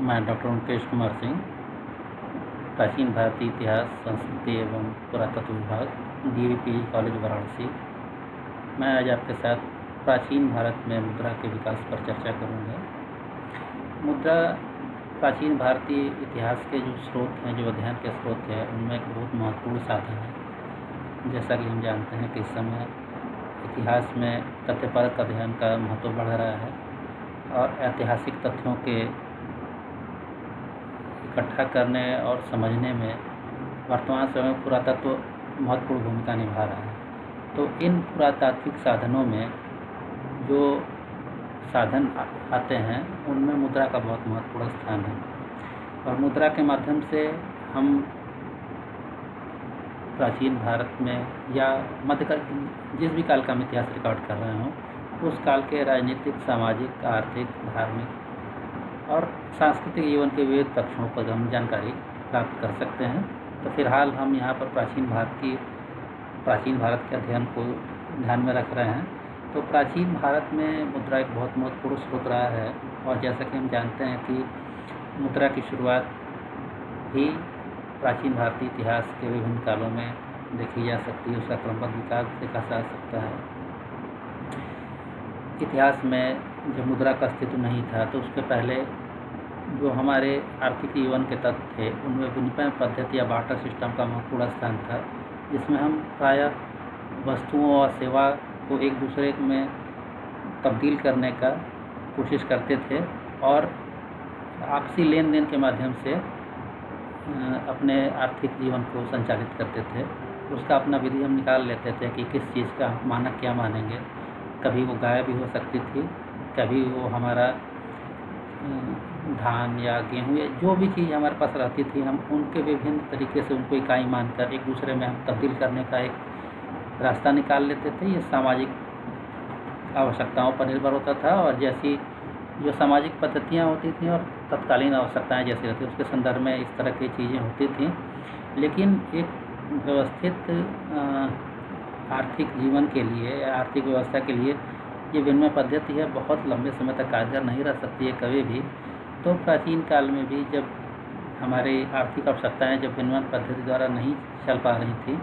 मैं डॉक्टर मुकेश कुमार सिंह, प्राचीन भारतीय इतिहास, संस्कृति एवं पुरातत्व विभाग, DAV कॉलेज वाराणसी। मैं आज आपके साथ प्राचीन भारत में मुद्रा के विकास पर चर्चा करूंगा। मुद्रा प्राचीन भारतीय इतिहास के जो स्रोत हैं, जो अध्ययन के स्रोत हैं, उनमें एक बहुत महत्वपूर्ण साधन है। जैसा कि हम जानते हैं कि इस समय इतिहास में तथ्यपरक अध्ययन का महत्व बढ़ रहा है और ऐतिहासिक तथ्यों के इकट्ठा करने और समझने में वर्तमान समय में पुरातत्व महत्वपूर्ण भूमिका निभा रहा है। तो इन पुरातात्विक साधनों में जो साधन आते हैं उनमें मुद्रा का बहुत महत्वपूर्ण स्थान है और मुद्रा के माध्यम से हम प्राचीन भारत में या मध्यकाल, जिस भी काल का हम इतिहास रिकॉर्ड कर रहे हों, उस काल के राजनीतिक, सामाजिक, आर्थिक, धार्मिक और सांस्कृतिक जीवन के विविध पक्षों पर हम जानकारी प्राप्त कर सकते हैं। तो फिलहाल हम यहाँ पर प्राचीन भारत के अध्ययन को ध्यान में रख रहे हैं। तो प्राचीन भारत में मुद्रा एक बहुत महत्वपूर्ण स्रोत रहा है और जैसा कि हम जानते हैं कि मुद्रा की शुरुआत भी प्राचीन भारतीय इतिहास के विभिन्न कालों में देखी जा सकती है। उसका क्रमबद्ध विकास देखा जा सकता है। इतिहास में जब मुद्रा का अस्तित्व नहीं था तो उसके पहले जो हमारे आर्थिक जीवन के तत्व थे उनमें विनिमय पद्धति या बार्टर सिस्टम का महत्वपूर्ण स्थान था, जिसमें हम प्रायः वस्तुओं और सेवा को एक दूसरे में तब्दील करने का कोशिश करते थे और आपसी लेन देन के माध्यम से अपने आर्थिक जीवन को संचालित करते थे। उसका अपना विधि हम निकाल लेते थे कि किस चीज़ का मानक क्या मानेंगे। कभी वो गाय भी हो सकती थी, कभी वो हमारा धान या गेहूँ या जो भी चीज़ हमारे पास रहती थी, हम उनके विभिन्न तरीके से उनको इकाई मानकर एक दूसरे में हम तब्दील करने का एक रास्ता निकाल लेते थे। ये सामाजिक आवश्यकताओं पर निर्भर होता था और जैसी जो सामाजिक पद्धतियाँ होती थीं और तत्कालीन आवश्यकताएं जैसी रहती उसके संदर्भ में इस तरह की चीज़ें होती थीं। लेकिन एक व्यवस्थित आर्थिक जीवन के लिए या आर्थिक व्यवस्था के लिए ये विनिमय पद्धति है बहुत लंबे समय तक कारगर नहीं रह सकती है कभी भी। तो प्राचीन काल में भी जब हमारी आर्थिक आवश्यकताएं जब विनिमय पद्धति द्वारा नहीं चल पा रही थी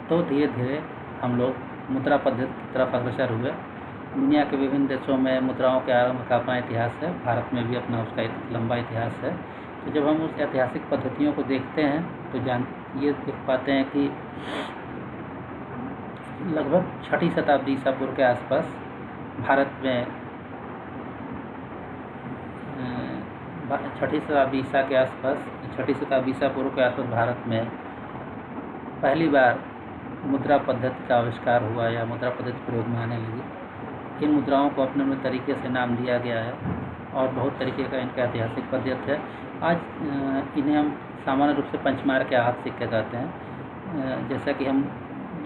तो धीरे धीरे हम लोग मुद्रा पद्धति की तरफ अग्रसर हुए। दुनिया के विभिन्न देशों में मुद्राओं के आरंभ का अपना इतिहास है, भारत में भी अपना उसका एक लंबा इतिहास है। तो जब हम उस ऐतिहासिक पद्धतियों को देखते हैं तो ये देख पाते हैं कि लगभग 6ठी शताब्दी ईसा पूर्व के आसपास भारत में 6ठी शताब्दी ईसा के आसपास 6ठी शताब्दी ईसा पूर्व के आसपास भारत में पहली बार मुद्रा पद्धति का आविष्कार हुआ या मुद्रा पद्धति प्रयोग में आने लगी। इन मुद्राओं को अपने अपने तरीके से नाम दिया गया है और बहुत तरीके का इनका ऐतिहासिक पद्धति है। आज इन्हें हम सामान्य रूप से पंचमार के आहत सिक्के कहते हैं। जैसा कि हम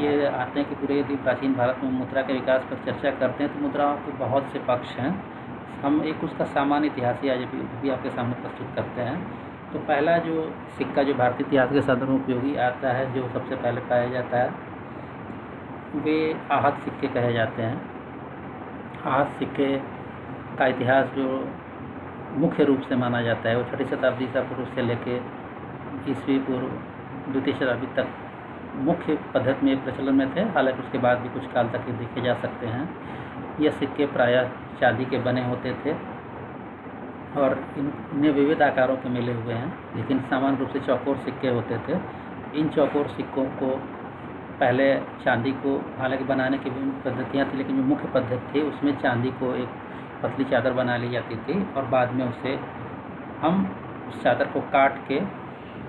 ये आते हैं कि पूरे यदि प्राचीन भारत में मुद्रा के विकास पर चर्चा करते हैं तो मुद्राओं के बहुत से पक्ष हैं। हम एक उसका सामान्य इतिहास ही आज भी आपके सामने प्रस्तुत करते हैं। तो पहला जो सिक्का जो भारतीय इतिहास के संदर्भ में उपयोगी आता है, जो सबसे पहले पाया जाता है, वे आहत सिक्के कहे जाते हैं। आहत सिक्के का इतिहास जो मुख्य रूप से माना जाता है वो 6ठी शताब्दी ईसा पूर्व से लेकर ईस्वी पूर्व 2य शताब्दी तक मुख्य पद्धति में प्रचलन में थे। हालांकि उसके बाद भी कुछ काल तक ये देखे जा सकते हैं। ये सिक्के प्रायः चांदी के बने होते थे और इन्हें विविध आकारों के मिले हुए हैं, लेकिन सामान्य रूप से चौकोर सिक्के होते थे। इन चौकोर सिक्कों को पहले चांदी को हालांकि बनाने की विभिन्न पद्धतियाँ थी, लेकिन जो मुख्य पद्धति थी उसमें चांदी को एक पतली चादर बना ली जाती थी और बाद में उसे हम उस चादर को काट के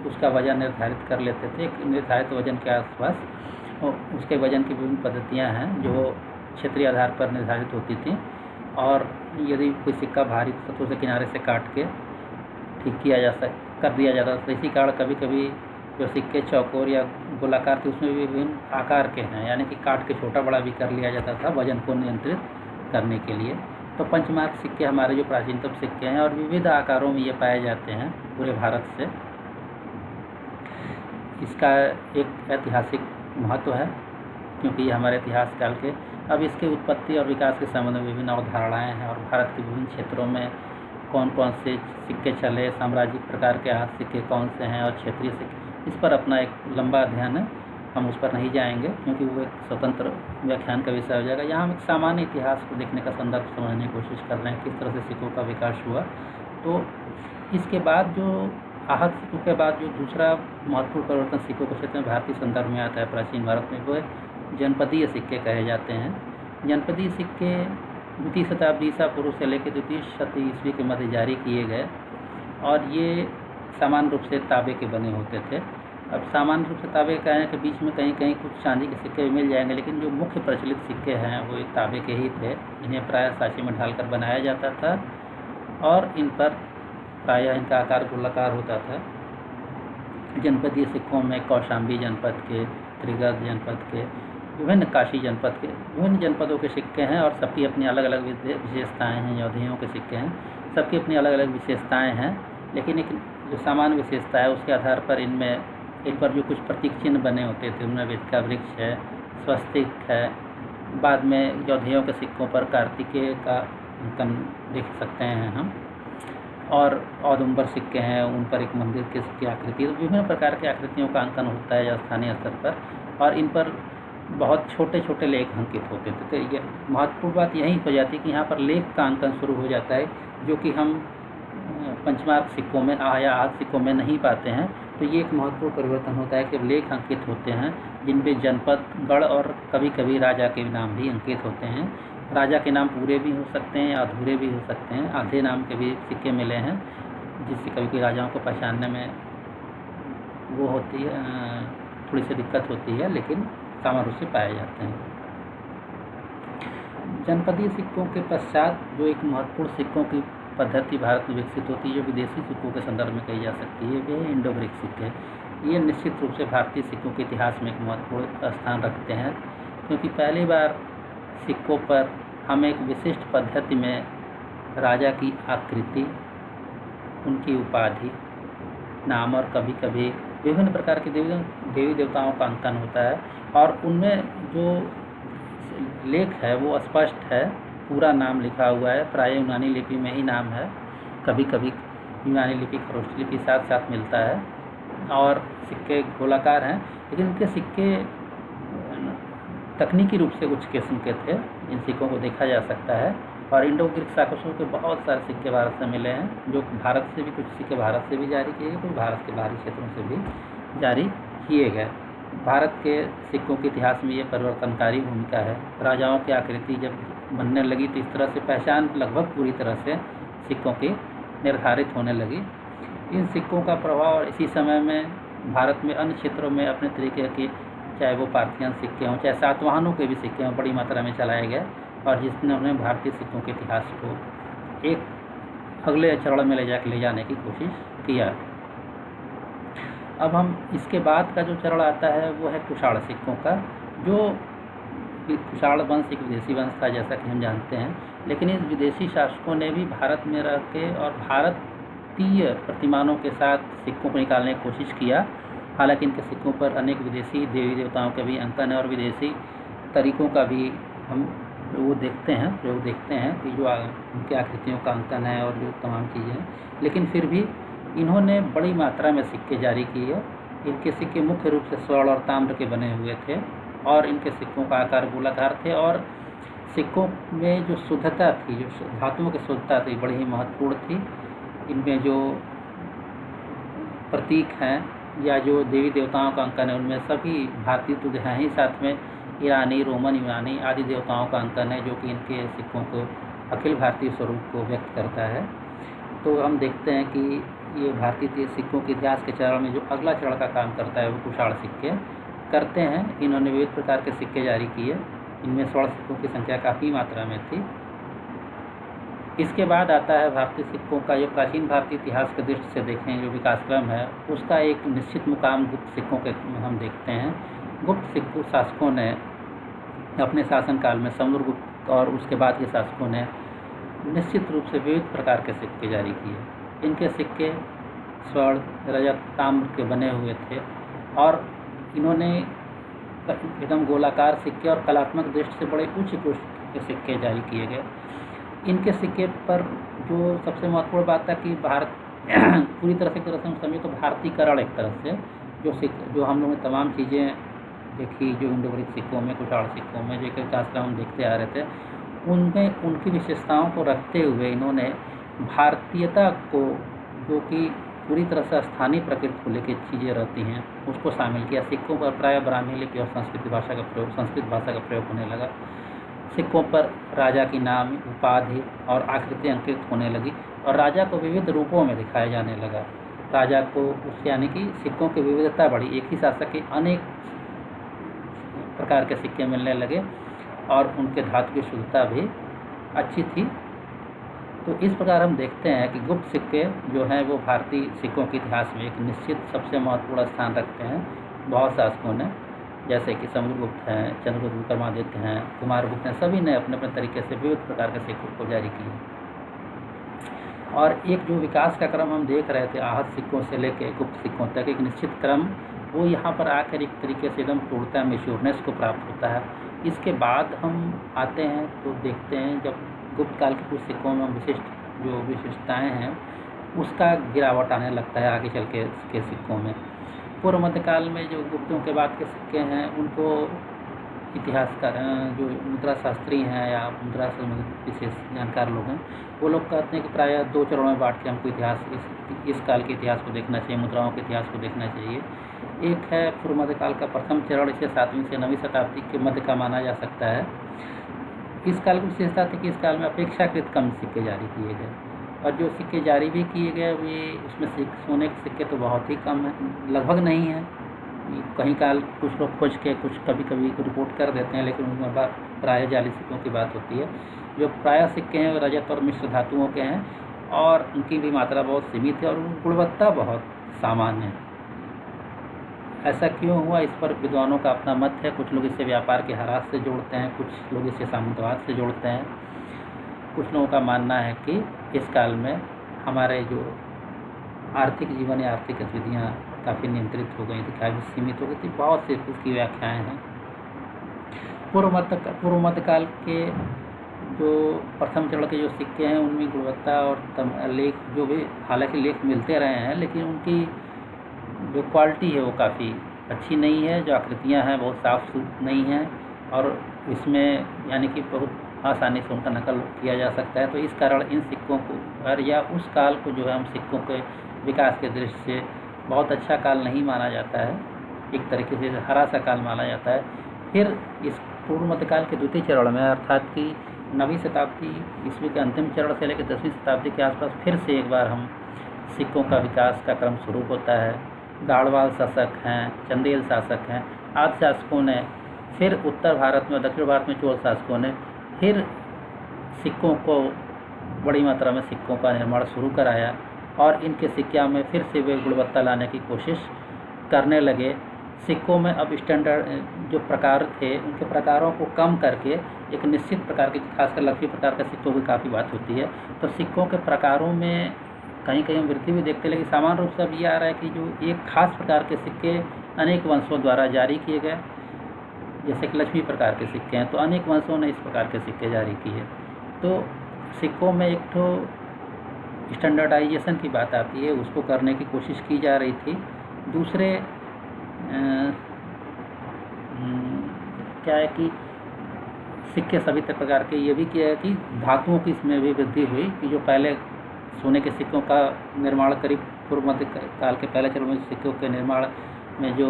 उसका वजन निर्धारित कर लेते थे एक निर्धारित वजन के आसपास। और उसके वजन की विभिन्न पद्धतियाँ हैं जो क्षेत्रीय आधार पर निर्धारित होती थी और यदि कोई सिक्का भारी था तो उसे किनारे से काट के ठीक कर दिया जाता था। इसी कारण कभी कभी जो सिक्के चौकोर या गोलाकार थे उसमें भी विभिन्न आकार के हैं, यानी कि काट के छोटा बड़ा भी कर लिया जाता था वजन को नियंत्रित करने के लिए। तो पंचमार्क सिक्के हमारे जो प्राचीनतम सिक्के हैं और विविध आकारों में ये पाए जाते हैं पूरे भारत से। इसका एक ऐतिहासिक महत्व है क्योंकि ये हमारे इतिहास काल के अब इसके उत्पत्ति और विकास के संबंध में विभिन्न अवधारणाएँ हैं और भारत के विभिन्न क्षेत्रों में कौन कौन से सिक्के चले, साम्राज्यिक प्रकार के हाथ सिक्के कौन से हैं और क्षेत्रीय सिक्के, इस पर अपना एक लंबा अध्ययन है। हम उस पर नहीं जाएंगे क्योंकि वो एक स्वतंत्र व्याख्यान का विषय हो जाएगा। यहाँ हम एक सामान्य इतिहास को देखने का संदर्भ समझने की कोशिश कर रहे हैं, किस तरह से सिक्कों का विकास हुआ। तो इसके बाद जो आहत सिक्कों के बाद जो दूसरा महत्वपूर्ण परिवर्तन सिक्कों के क्षेत्र में भारतीय संदर्भ में आता है प्राचीन भारत में, वो जनपदीय सिक्के कहे जाते हैं। जनपदीय सिक्के 2वीं शताब्दी ईसा पूर्व से लेकर 2वीं शताब्दी ईस्वी के मध्य जारी किए गए और ये सामान्य रूप से तांबे के बने होते थे। अब सामान्य रूप से तांबे का है कि बीच में कहीं कहीं कुछ चांदी के सिक्के भी मिल जाएंगे, लेकिन जो मुख्य प्रचलित सिक्के हैं वो तांबे के ही थे। इन्हें प्रायः सांचे में ढालकर बनाया जाता था और इन पर प्रायः इनका आकार गोलाकार होता था। जनपदीय सिक्कों में कौशाम्बी जनपद के, त्रिगर्त जनपद के, विभिन्न काशी जनपद के, विभिन्न जनपदों के सिक्के हैं और सबकी अपनी अलग अलग विशेषताएँ हैं। योधियों के सिक्के हैं, सबकी अपनी अलग अलग विशेषताएँ हैं, लेकिन एक जो सामान्य विशेषता है उसके आधार पर इन पर जो कुछ प्रतीक चिन्ह बने होते थे, उनमें वेदिका वृक्ष है, स्वस्तिक है। बाद में योधियों के सिक्कों पर कार्तिकेय का अंकन देख सकते हैं हम, और औदुंबर सिक्के हैं, उन पर एक मंदिर की आकृति, विभिन्न प्रकार की आकृतियों का अंकन होता है स्थानीय स्तर पर, और इन पर बहुत छोटे छोटे लेख अंकित होते थे। तो ये महत्वपूर्ण बात यही हो जाती है कि यहाँ पर लेख का अंकन शुरू हो जाता है, जो कि हम पंचमार्क सिक्कों में या आहत सिक्कों में नहीं पाते हैं। तो ये एक महत्वपूर्ण परिवर्तन होता है कि लेख अंकित होते हैं, जिनमें जनपद, गढ़ और कभी कभी राजा के नाम भी अंकित होते हैं। राजा के नाम पूरे भी हो सकते हैं, अधूरे भी हो सकते हैं, आधे नाम के भी सिक्के मिले हैं, जिससे कभी कभी राजाओं को पहचानने में वो होती है, थोड़ी सी दिक्कत होती है, लेकिन सामान्य रूप से पाए जाते हैं। जनपदीय सिक्कों के पश्चात जो एक महत्वपूर्ण सिक्कों की पद्धति भारत में विकसित होती है, जो विदेशी सिक्कों के संदर्भ में कही जा सकती है, वे इंडो ग्रीक सिक्के। ये निश्चित रूप से भारतीय सिक्कों के इतिहास में एक महत्वपूर्ण स्थान रखते हैं, क्योंकि पहली बार सिक्कों पर हम एक विशिष्ट पद्धति में राजा की आकृति, उनकी उपाधि, नाम और कभी कभी विभिन्न प्रकार के देवी देवताओं का अंकन होता है, और उनमें जो लेख है वो स्पष्ट है, पूरा नाम लिखा हुआ है। प्राय यूनानी लिपि में ही नाम है, कभी कभी यूनानी लिपि, खरोष्ठी लिपि साथ साथ मिलता है, और सिक्के गोलाकार हैं, लेकिन उनके सिक्के तकनीकी रूप से उच्च किस्म के थे। इन सिक्कों को देखा जा सकता है, और इंडो ग्रीक शासकों के बहुत सारे सिक्के भारत से मिले हैं, जो भारत से भी, कुछ सिक्के भारत से भी जारी किए गए, कुछ भारत के बाहरी क्षेत्रों से भी जारी किए गए। भारत के सिक्कों के इतिहास में ये परिवर्तनकारी भूमिका है। राजाओं की आकृति जब बनने लगी तो इस तरह से पहचान लगभग पूरी तरह से सिक्कों की निर्धारित होने लगी। इन सिक्कों का प्रभाव इसी समय में भारत में अन्य क्षेत्रों में अपने तरीके के, चाहे वो पार्थियन सिक्के हों, चाहे सातवाहनों के भी सिक्के हों, बड़ी मात्रा में चलाए गए, और जिसने उन्हें भारतीय सिक्कों के इतिहास को एक अगले चरण में ले जाने की कोशिश किया। अब हम इसके बाद का जो चरण आता है वो है कुषाण सिक्कों का, जो कुषाण वंश एक विदेशी वंश था जैसा कि हम जानते हैं, लेकिन इस विदेशी शासकों ने भी भारत में रह के और भारतीय प्रतिमानों के साथ सिक्कों को निकालने की कोशिश किया। हालांकि इनके सिक्कों पर अनेक विदेशी देवी देवताओं के भी अंकन है, और विदेशी तरीक़ों का भी हम प्रयोग देखते हैं कि जो उनकी आकृतियों का अंकन है और जो तमाम चीज़ें हैं, लेकिन फिर भी इन्होंने बड़ी मात्रा में सिक्के जारी किए। इनके सिक्के मुख्य रूप से स्वर्ण और ताम्र के बने हुए थे, और इनके सिक्कों का आकार गोलाकार थे, और सिक्कों में जो शुद्धता थी, जो धातुओं की शुद्धता थी, बड़ी ही महत्वपूर्ण थी। इनमें जो प्रतीक हैं या जो देवी देवताओं का अंकन है, उनमें सभी भारतीय तो हैं ही, साथ में ईरानी, रोमन, यूनानी आदि देवताओं का अंकन है, जो कि इनके सिक्कों को अखिल भारतीय स्वरूप को व्यक्त करता है। तो हम देखते हैं कि ये भारतीय सिक्कों के इतिहास के चरण में जो अगला चरण का काम करता है वो कुषाण सिक्के करते हैं। इन्होंने विविध प्रकार के सिक्के जारी किए, इनमें स्वर्ण सिक्कों की संख्या काफ़ी मात्रा में थी। इसके बाद आता है भारतीय सिक्कों का, जो प्राचीन भारतीय इतिहास के दृष्टि से देखें जो विकासक्रम है, उसका एक निश्चित मुकाम गुप्त सिक्कों के हम देखते हैं। गुप्त सिक्कों शासकों ने अपने शासनकाल में, समुद्रगुप्त और उसके बाद के शासकों ने निश्चित रूप से विविध प्रकार के सिक्के जारी किए। इनके सिक्के स्वर्ण, रजत, ताम्र के बने हुए थे, और इन्होंने एकदम गोलाकार सिक्के और कलात्मक दृष्टि से बड़े उच्च कोटि के सिक्के जारी किए गए। इनके सिक्के पर जो सबसे महत्वपूर्ण बात है कि भारत पूरी तरह से हम समझे तो भारतीयकरण एक तरह से जो हम लोगों ने तमाम चीज़ें देखी, जो इंडो ग्रीक सिक्कों में, कुछ और सिक्कों में जो विकासक्रम हम देखते आ रहे थे, उनमें उनकी विशेषताओं को रखते हुए इन्होंने भारतीयता को, जो कि पूरी तरह से स्थानीय प्रकृति को लेकर चीज़ें रहती हैं, उसको शामिल किया। सिक्कों पर प्रायः ब्राह्मी लिपि और संस्कृत भाषा का प्रयोग होने लगा। सिक्कों पर राजा की नाम, उपाधि और आकृति अंकित होने लगी और राजा को विविध रूपों में दिखाया जाने लगा। राजा को उससे यानी कि सिक्कों की विविधता बढ़ी, एक ही शासक के अनेक प्रकार के सिक्के मिलने लगे और उनके धातु की शुद्धता भी अच्छी थी। तो इस प्रकार हम देखते हैं कि गुप्त सिक्के जो हैं वो भारतीय सिक्कों के इतिहास में एक निश्चित सबसे महत्वपूर्ण स्थान रखते हैं। बहुत शासकों ने, जैसे कि समुद्रगुप्त हैं, चंद्रगुप्त विक्रमादित्य हैं, कुमारगुप्त हैं, सभी ने अपने अपने तरीके से विविध प्रकार के सिक्कों को जारी किए। और एक जो विकास का क्रम हम देख रहे थे आहत सिक्कों से लेकर गुप्त सिक्कों तक, एक निश्चित क्रम वो यहाँ पर आकर एक तरीके से एकदम टूटता है, मैच्योरनेस को प्राप्त होता है। इसके बाद हम आते हैं तो देखते हैं जब गुप्त काल के कुछ सिक्कों में विशिष्टताएँ हैं उसका गिरावट आने लगता है आगे चल के सिक्कों में। पूर्व मध्यकाल में जो गुप्तों के बाद के सिक्के हैं उनको इतिहासकार जो मुद्रा शास्त्री हैं या मुद्रा से विशेष जानकार लोग हैं, वो लोग कहते हैं कि प्रायः 2 चरणों में बांट के हमको इस काल के इतिहास को देखना चाहिए, मुद्राओं के इतिहास को देखना चाहिए। एक है पूर्व मध्यकाल का प्रथम चरण, इसे 7वीं से 9वीं शताब्दी के मध्य का माना जा सकता है। इस काल की विशेषता थी कि इस काल में अपेक्षाकृत कम सिक्के जारी किए गए और जो सिक्के जारी भी किए गए वे उसमें सोने के सिक्के तो बहुत ही कम है, लगभग नहीं है। कहीं काल कुछ लोग खोज के कुछ कभी कभी रिपोर्ट कर देते हैं, लेकिन उनमें प्रायः जाली सिक्कों की बात होती है। जो प्रायः सिक्के हैं वो रजत और मिश्र धातुओं के हैं और उनकी भी मात्रा बहुत सीमित है और उनकी गुणवत्ता बहुत सामान्य है। ऐसा क्यों हुआ, इस पर विद्वानों का अपना मत है। कुछ लोग इसे व्यापार के ह्रास से जोड़ते हैं, कुछ लोग इसे सामंतवाद से जोड़ते हैं। कुछ लोगों का मानना है कि इस काल में हमारे जो आर्थिक जीवन या आर्थिक गतिविधियाँ काफ़ी नियंत्रित हो गई थी, काफ़ी सीमित हो गई थी। बहुत से इसकी व्याख्याएँ हैं। पूर्व मध्यकाल के जो प्रथम चरण के जो सिक्के हैं उनमें गुणवत्ता और लेख जो भी, हालांकि लेख मिलते रहे हैं लेकिन उनकी जो क्वालिटी है वो काफ़ी अच्छी नहीं है। जो आकृतियाँ हैं बहुत साफ नहीं हैं और इसमें यानी कि बहुत आसानी से उनका नकल किया जा सकता है। तो इस कारण इन सिक्कों को या उस काल को जो है हम सिक्कों के विकास के दृष्टि से बहुत अच्छा काल नहीं माना जाता है, एक तरीके से हरा सा काल माना जाता है। फिर इस पूर्व मध्यकाल के द्वितीय चरण में अर्थात कि 9वीं शताब्दी ईस्वी के अंतिम चरण से लेकर 10वीं शताब्दी के आसपास फिर से एक बार हम सिक्कों का विकास का क्रम शुरू होता है। गाढ़वाल शासक हैं, चंदेल शासक हैं, आदि शासकों ने फिर उत्तर भारत में, दक्षिण भारत में चोल शासकों ने फिर सिक्कों को बड़ी मात्रा में सिक्कों का निर्माण शुरू कराया और इनके सिक्कों में फिर से वे गुणवत्ता लाने की कोशिश करने लगे। सिक्कों में अब स्टैंडर्ड जो प्रकार थे उनके प्रकारों को कम करके एक निश्चित प्रकार के, खासकर लक्ष्मी प्रकार के सिक्कों की काफ़ी बात होती है, तो सिक्कों के प्रकारों में कहीं कहीं वृद्धि भी देखते, लेकिन सामान्य रूप से अब ये आ रहा है कि जो एक खास प्रकार के सिक्के अनेक वंशों द्वारा जारी किए गए, जैसे कि लक्ष्मी प्रकार के सिक्के हैं तो अनेक वंशों ने इस प्रकार के सिक्के जारी किए। तो सिक्कों में एक तो स्टैंडर्डाइजेशन की बात आती है, उसको करने की कोशिश की जा रही थी। दूसरे क्या है कि सिक्के सभी प्रकार के, ये भी किया है कि धातुओं की इसमें भी वृद्धि हुई कि जो पहले सोने के सिक्कों का निर्माण करीब पूर्व मध्य काल के पहले चरण में सिक्कों के निर्माण में जो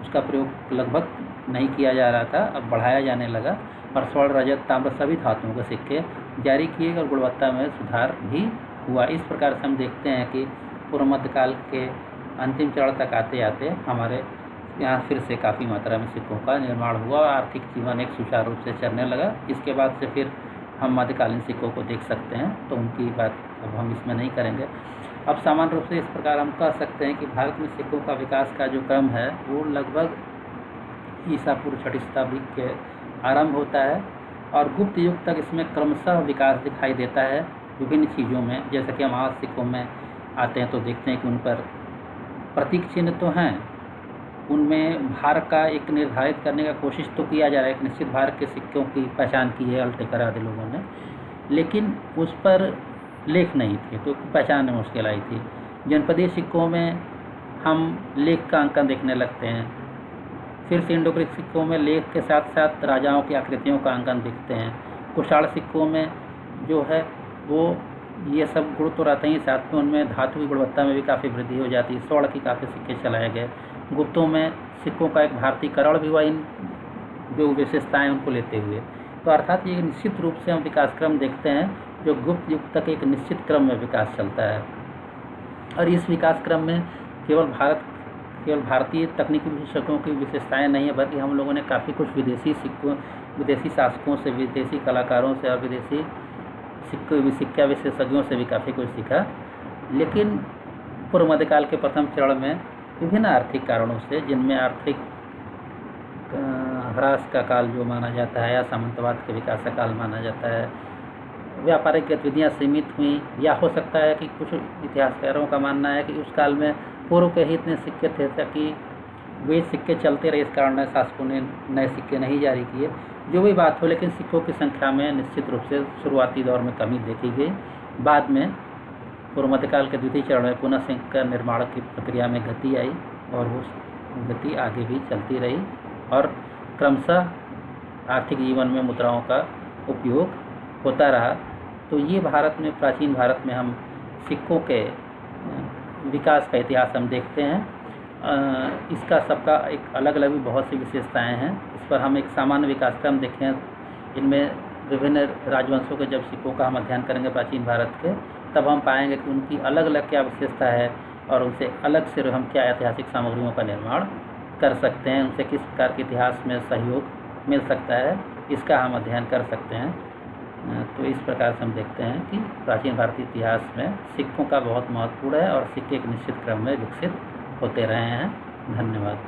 उसका प्रयोग लगभग नहीं किया जा रहा था, अब बढ़ाया जाने लगा और स्वर्ण, रजत, ताम्र सभी धातुओं के सिक्के जारी किए और गुणवत्ता में सुधार भी हुआ। इस प्रकार से हम देखते हैं कि पूर्व मध्य काल के अंतिम चरण तक आते आते हमारे यहाँ फिर से काफ़ी मात्रा में सिक्कों का निर्माण हुआ और आर्थिक जीवन एक सुचारू रूप से चलने लगा। इसके बाद से फिर हम मध्यकालीन सिक्कों को देख सकते हैं, तो उनकी बात अब हम इसमें नहीं करेंगे। अब सामान्य रूप से इस प्रकार हम कह सकते हैं कि भारत में सिक्कों का विकास का जो क्रम है वो लगभग ईसा पूर्व 6वीं शताब्दी के आरंभ होता है और गुप्त युग तक इसमें क्रमशः विकास दिखाई देता है विभिन्न चीज़ों में। जैसे कि हम आज सिक्कों में आते हैं तो देखते हैं कि उन पर प्रतीक चिन्ह तो हैं, उनमें भार का एक निर्धारित करने का कोशिश तो किया जा रहा है, एक निश्चित भार के सिक्कों की पहचान की है अल्टेकर आदि लोगों ने, लेकिन उस पर लेख नहीं थे, तो पहचान में मुश्किल आई थी। जनपदीय सिक्कों में हम लेख का अंकन देखने लगते हैं। फिर से इंडो ग्रीक सिक्कों में लेख के साथ साथ राजाओं की आकृतियों का अंकन दिखते हैं। कुषाण सिक्कों में जो है वो ये सब गुण तो रहते ही, साथ में उनमें धातु की गुणवत्ता में भी काफ़ी वृद्धि हो जाती है। स्वर्ण की काफ़ी सिक्के चलाए गए। गुप्तों में सिक्कों का एक भारतीयकरण भी हुआ, इन जो विशेषताएं उनको लेते हुए। तो अर्थात ये निश्चित रूप से हम विकास क्रम देखते हैं जो गुप्त युग तक एक निश्चित क्रम में विकास चलता है। और इस विकास क्रम में केवल भारतीय तकनीकी विशेषज्ञों की विशेषताएं नहीं है, बल्कि हम लोगों ने काफ़ी कुछ विदेशी शासकों से, विदेशी कलाकारों से और विदेशी सिक्का विशेषज्ञों से भी काफ़ी कुछ सीखा। लेकिन पूर्व मध्यकाल के प्रथम चरण में विभिन्न आर्थिक कारणों से, जिनमें आर्थिक ह्रास का काल जो माना जाता है या सामंतवाद के विकास का काल माना जाता है, व्यापारिक गतिविधियाँ सीमित हुई, या हो सकता है कि कुछ इतिहासकारों का मानना है कि उस काल में पूर्व के ही इतने सिक्के थे कि वे सिक्के चलते रहे, इस कारण शासकों ने नए सिक्के नहीं जारी किए। जो भी बात हो, लेकिन सिक्कों की संख्या में निश्चित रूप से शुरुआती दौर में कमी देखी गई। बाद में पूर्व मध्यकाल के द्वितीय चरण में पुनः सिक्का निर्माण की प्रक्रिया में गति आई और वो गति आगे भी चलती रही और क्रमशः आर्थिक जीवन में मुद्राओं का उपयोग होता रहा। तो ये भारत में, प्राचीन भारत में हम सिक्कों के विकास का इतिहास हम देखते हैं। इसका सबका एक अलग अलग भी बहुत सी विशेषताएं हैं। इस पर हम एक सामान्य विकास क्रम देखें, इनमें विभिन्न राजवंशों के जब सिक्कों का हम अध्ययन करेंगे प्राचीन भारत के, तब हम पाएंगे कि उनकी अलग अलग क्या विशेषता है और उनसे अलग से हम क्या ऐतिहासिक सामग्रियों का निर्माण कर सकते हैं, उनसे किस प्रकार के इतिहास में सहयोग मिल सकता है, इसका हम अध्ययन कर सकते हैं। तो इस प्रकार से हम देखते हैं कि प्राचीन भारतीय इतिहास में सिक्कों का बहुत महत्वपूर्ण है और सिक्के एक निश्चित क्रम में विकसित होते रहे हैं। धन्यवाद।